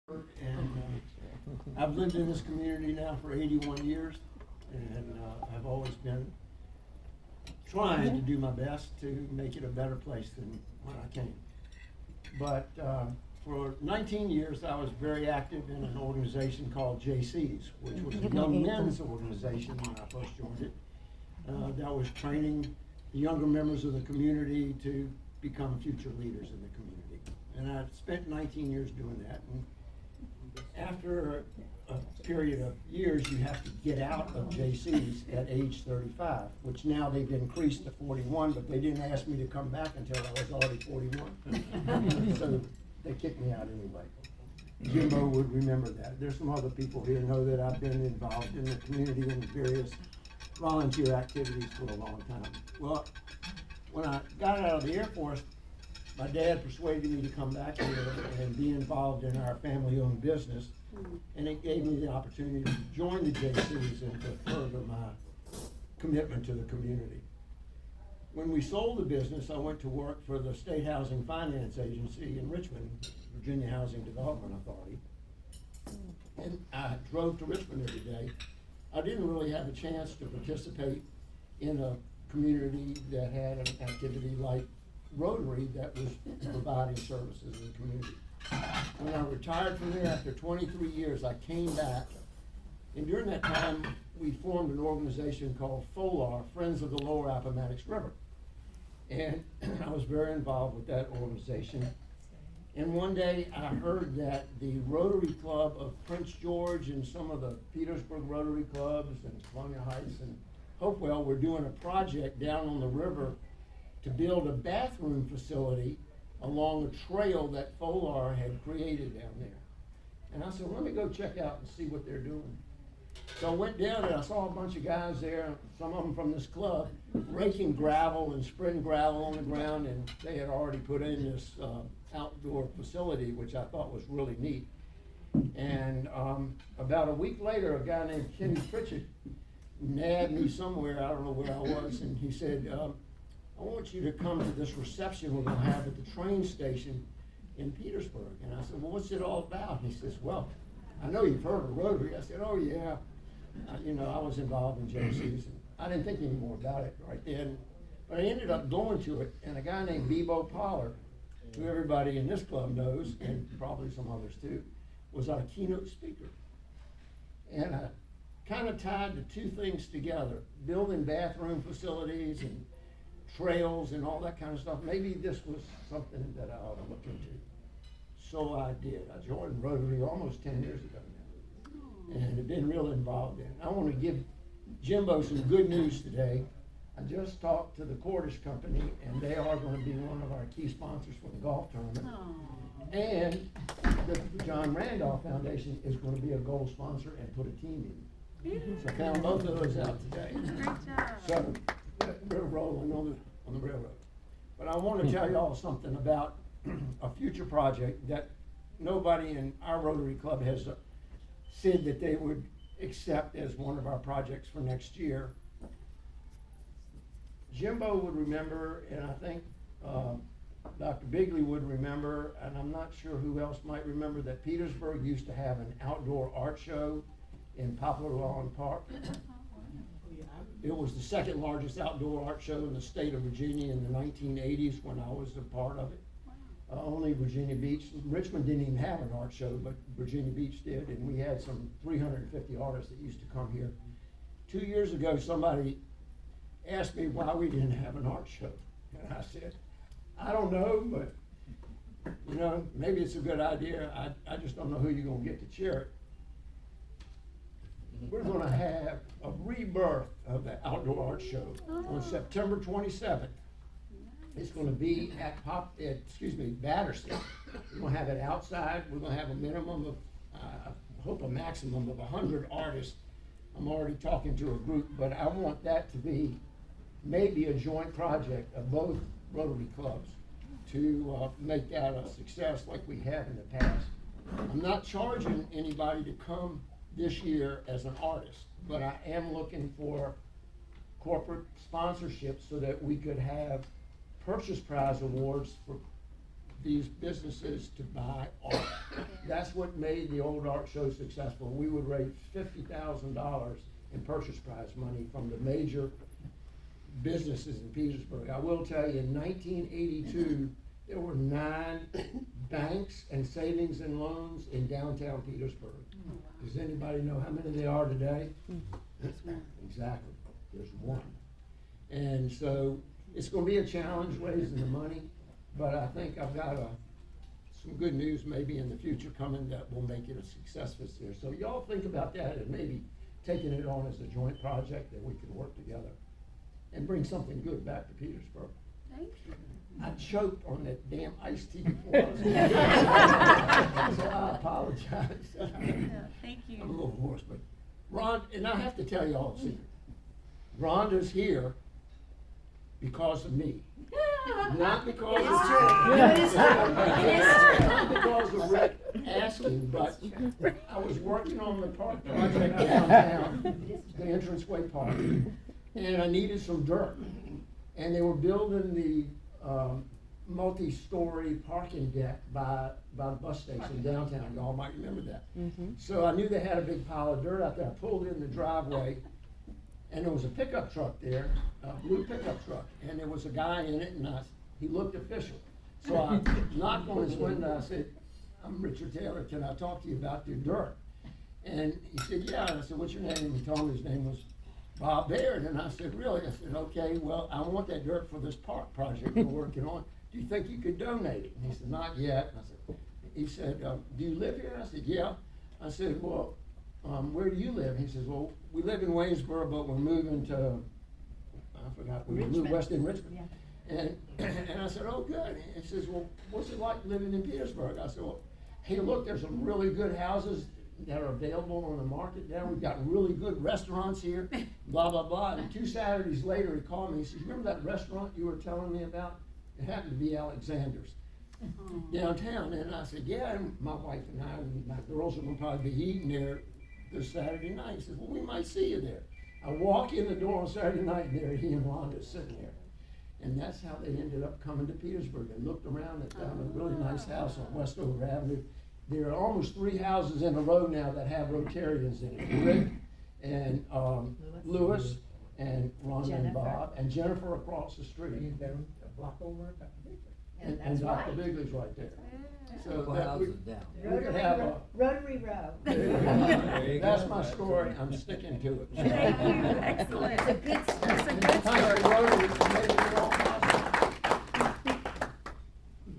And I've lived in this community now for 81 years, and I've always been trying to do my best to make it a better place than when I came. But for 19 years, I was very active in an organization called JC's, which was a young men's organization when I first joined it. That was training the younger members of the community to become future leaders in the community. And I spent 19 years doing that. And after a period of years, you have to get out of JC's at age 35, which now they've increased to 41, but they didn't ask me to come back until I was already 41. So they kicked me out anyway. Jimbo would remember that. There's some other people here who know that I've been involved in the community in various volunteer activities for a long time. Well, when I got out of the Air Force, my dad persuaded me to come back here and be involved in our family-owned business, and it gave me the opportunity to join the JCs and to further my commitment to the community. When we sold the business, I went to work for the State Housing Finance Agency in Richmond, Virginia Housing Development Authority, and I drove to Richmond every day. I didn't really have a chance to participate in a community that had an activity like Rotary that was providing services in the community. When I retired from there after 23 years, I came back, and during that time, we formed an organization called FOLAR, Friends of the Lower Appomattox River. And I was very involved with that organization. And one day, I heard that the Rotary Club of Prince George and some of the Petersburg Rotary Clubs and Colonial Heights and Hopewell were doing a project down on the river to build a bathroom facility along a trail that FOLAR had created down there. And I said, let me go check out and see what they're doing. So I went down and I saw a bunch of guys there, some of them from this club, raking gravel and spreading gravel on the ground, and they had already put in this outdoor facility, which I thought was really neat. And about a week later, a guy named Kenny Pritchett nabbed me somewhere, I don't know where I was, and he said, I want you to come to this reception we're going to have at the train station in Petersburg. And I said, well, what's it all about? And he says, well, I know you've heard of Rotary. I said, oh yeah. I was involved in JC's, and I didn't think any more about it right then. But I ended up going to it, and a guy named Bebo Pollard, who everybody in this club knows, and probably some others too, was our keynote speaker. And I kind of tied the two things together, building bathroom facilities and trails and all that kind of stuff. Maybe this was something that I ought to look into. So I did. I joined Rotary almost 10 years ago now, and have been real involved in it. I want to give Jimbo some good news today. I just talked to the Cordish Company, and they are going to be one of our key sponsors for the golf tournament. And the John Randolph Foundation is going to be a gold sponsor and put a team in. So I found both of those out today. Great job. So we're rolling on the railroad. But I want to tell y'all something about a future project that nobody in our Rotary Club has said that they would accept as one of our projects for next year. Jimbo would remember, and I think Dr. Bigley would remember, and I'm not sure who else might remember, that Petersburg used to have an outdoor art show in Poplar Lawn Park. It was the second largest outdoor art show in the state of Virginia in the 1980s when I was a part of it. Only Virginia Beach, Richmond didn't even have an art show, but Virginia Beach did, and we had some 350 artists that used to come here. 2 years ago, somebody asked me why we didn't have an art show. And I said, I don't know, but maybe it's a good idea. I just don't know who you're gonna get to chair it. We're gonna have a rebirth of the outdoor art show on September 27th. It's gonna be at Battersea. We're gonna have it outside. We're gonna have a minimum of, I hope a maximum of 100 artists. I'm already talking to a group, but I want that to be maybe a joint project of both Rotary clubs to make that a success like we have in the past. I'm not charging anybody to come this year as an artist, but I am looking for corporate sponsorship so that we could have purchase prize awards for these businesses to buy art. That's what made the old art show successful. We would raise $50,000 in purchase prize money from the major businesses in Petersburg. I will tell you, in 1982, there were 9 banks and savings and loans in downtown Petersburg. Does anybody know how many there are today? Exactly, there's 1. And so it's gonna be a challenge raising the money, but I think I've got some good news maybe in the future coming that will make it a success this year. So y'all think about that and maybe taking it on as a joint project that we can work together and bring something good back to Petersburg. Thank you. I choked on that damn iced tea before I was so I apologize. Thank you. I'm a little hoarse, but Ron, and I have to tell you all a secret. Rhonda's here because of me. Not because of not because of Rick asking, but I was working on the park project downtown, the entranceway park, and I needed some dirt. And they were building the multi-story parking deck by the bus station downtown. Y'all might remember that. So I knew they had a big pile of dirt out there. I pulled in the driveway, and there was a pickup truck there, a blue pickup truck, and there was a guy in it, and he looked official. So I knocked on his window. I said, "I'm Richard Taylor. Can I talk to you about your dirt?" And he said, "Yeah." And I said, "What's your name?" And he told me his name was Bob Baird. And I said, "Really?" I said, "Okay, well, I want that dirt for this park project we're working on. Do you think you could donate it?" And he said, "Not yet." And he said, "Do you live here?" I said, "Yeah." I said, "Well, where do you live?" He says, "Well, we live in Waynesboro, but we're moving to, I forgot, we moved west in Richmond." Yeah. And I said, "Oh, good." And he says, "Well, what's it like living in Petersburg?" I said, "Well, hey, look, there's some really good houses that are available on the market now. We've got really good restaurants here, blah, blah, blah." And 2 Saturdays later, he called me. He says, "Remember that restaurant you were telling me about? It happened to be Alexander's downtown." And I said, "Yeah." And my wife and I, my girls are going to probably be eating there this Saturday night. He said, "Well, we might see you there." I walk in the door on Saturday night, and there he and Rhonda sitting there. And that's how they ended up coming to Petersburg. They looked around and found a really nice house on Westover Avenue. There are almost 3 houses in a row now that have Rotarians in it. Rick and Lewis and Rhonda and Bob and Jennifer across the street. A block over, And Dr. Bigley's right there. So Couple that we houses down. could have a. Rotary Row. That's my story. I'm sticking to it. Thank you. Excellent. It's a good story. It's a good Thanks story. to Rotary for making it all